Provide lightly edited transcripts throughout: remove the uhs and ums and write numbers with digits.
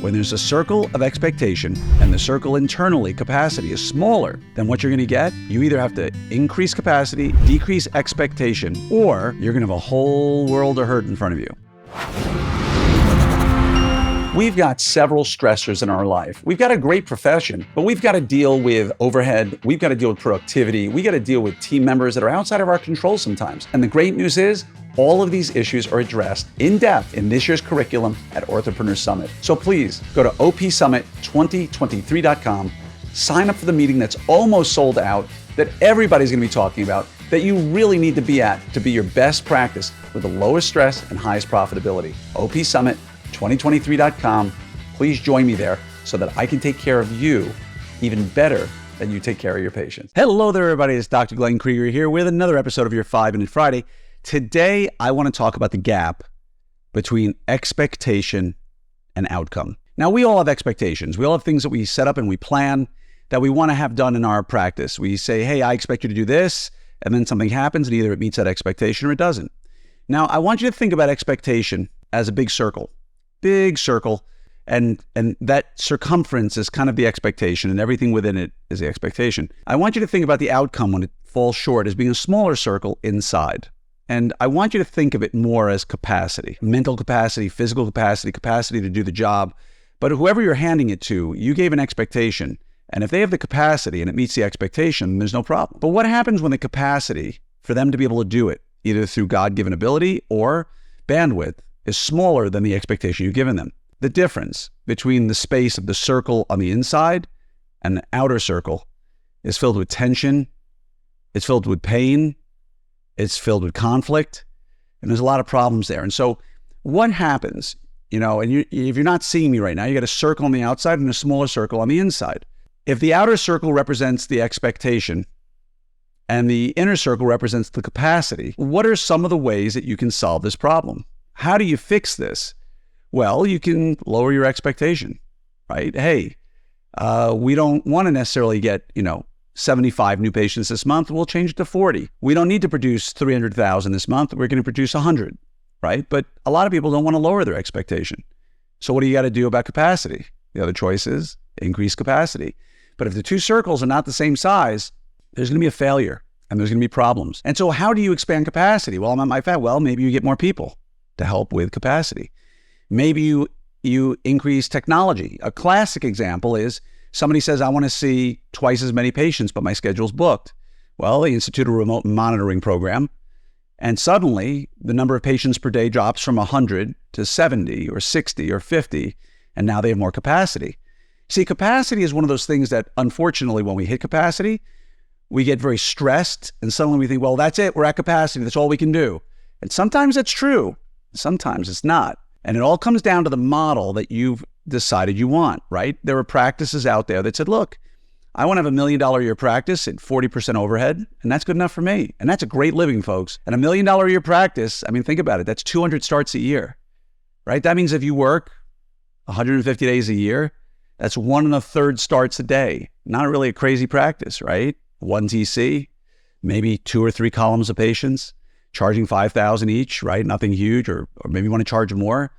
when there's a circle of expectation and the circle internally, capacity, is smaller than what you're going to get, you either have to increase capacity, decrease expectation, or you're going to have a whole world of hurt in front of you. We've got several stressors in our life. We've got a great profession, but we've got to deal with overhead. We've got to deal with productivity. We got to deal with team members that are outside of our control sometimes. And the great news is, all of these issues are addressed in depth in this year's curriculum at Orthopreneurs Summit. So please go to opsummit2023.com, sign up for the meeting that's almost sold out, that everybody's going to be talking about, that you really need to be at to be your best practice with the lowest stress and highest profitability. opsummit2023.com. Please join me there so that I can take care of you even better than you take care of your patients. Hello there, everybody. It's Dr. Glenn Krieger here with another episode of your 5-Minute Friday. Today, I want to talk about the gap between expectation and outcome. Now, we all have expectations. We all have things that we set up and we plan that we want to have done in our practice. We say, hey, I expect you to do this, and then something happens and either it meets that expectation or it doesn't. Now, I want you to think about expectation as a big circle, and that circumference is kind of the expectation, and everything within it is the expectation. I want you to think about the outcome when it falls short as being a smaller circle inside. And I want you to think of it more as capacity, mental capacity, physical capacity to do the job. But whoever you're handing it to, you gave an expectation. And if they have the capacity and it meets the expectation, there's no problem. But what happens when the capacity for them to be able to do it, either through God-given ability or bandwidth, is smaller than the expectation you've given them? The difference between the space of the circle on the inside and the outer circle is filled with tension, it's filled with pain, it's filled with conflict, and there's a lot of problems there. And so what happens, if you're not seeing me right now, you got a circle on the outside and a smaller circle on the inside. If the outer circle represents the expectation and the inner circle represents the capacity, what are some of the ways that you can solve this problem? How do you fix this? Well, you can lower your expectation, right? Hey, we don't want to necessarily get, 75 new patients this month. We'll change it to 40. We don't need to produce 300,000 this month. We're going to produce 100, right? But a lot of people don't want to lower their expectation. So what do you got to do about capacity? The other choice is increase capacity. But if the two circles are not the same size, there's going to be a failure and there's going to be problems. And so how do you expand capacity? Well, I'm at my fat. Well, maybe you get more people to help with capacity. Maybe you increase technology. A classic example is somebody says, I want to see twice as many patients, but my schedule's booked. Well, they institute a remote monitoring program, and suddenly the number of patients per day drops from 100 to 70 or 60 or 50, and now they have more capacity. See, capacity is one of those things that, unfortunately, when we hit capacity, we get very stressed, and suddenly we think, well, that's it, we're at capacity, that's all we can do. And sometimes that's true, sometimes it's not. And it all comes down to the model that you've decided you want, right? There are practices out there that said, look, I want to have $1 million a year practice at 40% overhead, and that's good enough for me. And that's a great living, folks. And $1 million a year practice, think about it, that's 200 starts a year, right? That means if you work 150 days a year, that's 1 1/3 starts a day. Not really a crazy practice, right? 1 TC, maybe 2 or 3 columns of patients, charging $5,000 each, right? Nothing huge, or maybe you want to charge more.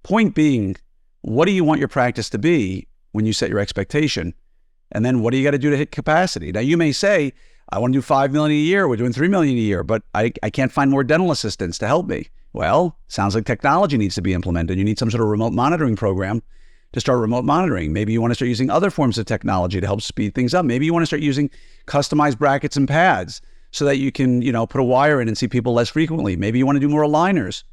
Point being, what do you want your practice to be when you set your expectation? And then what do you got to do to hit capacity? Now, you may say, I want to do $5 million a year. We're doing $3 million a year, but I can't find more dental assistants to help me. Well, sounds like technology needs to be implemented. You need some sort of remote monitoring program to start remote monitoring. Maybe you want to start using other forms of technology to help speed things up. Maybe you want to start using customized brackets and pads so that you can, put a wire in and see people less frequently. Maybe you want to do more aligners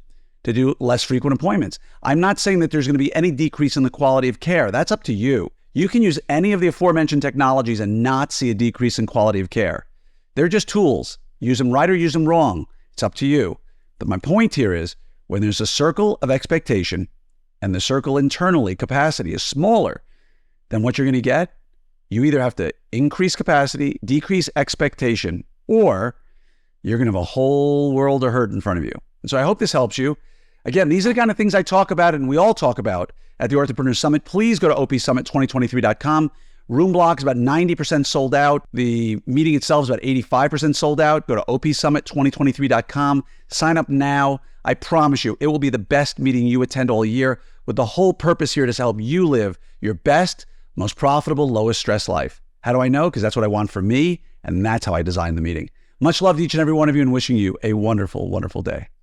to do less frequent appointments. I'm not saying that there's going to be any decrease in the quality of care. That's up to you. You can use any of the aforementioned technologies and not see a decrease in quality of care. They're just tools. Use them right or use them wrong. It's up to you. But my point here is, when there's a circle of expectation and the circle internally, capacity, is smaller than what you're going to get, you either have to increase capacity, decrease expectation, or you're going to have a whole world of hurt in front of you. And so I hope this helps you. Again, these are the kind of things I talk about and we all talk about at the Orthopreneurs Summit. Please go to opsummit2023.com, Room block is about 90% sold out. The meeting itself is about 85% sold out. Go to opsummit2023.com. Sign up now. I promise you, it will be the best meeting you attend all year, with the whole purpose here to help you live your best, most profitable, lowest stress life. How do I know? Because that's what I want for me, and that's how I designed the meeting. Much love to each and every one of you, and wishing you a wonderful, wonderful day.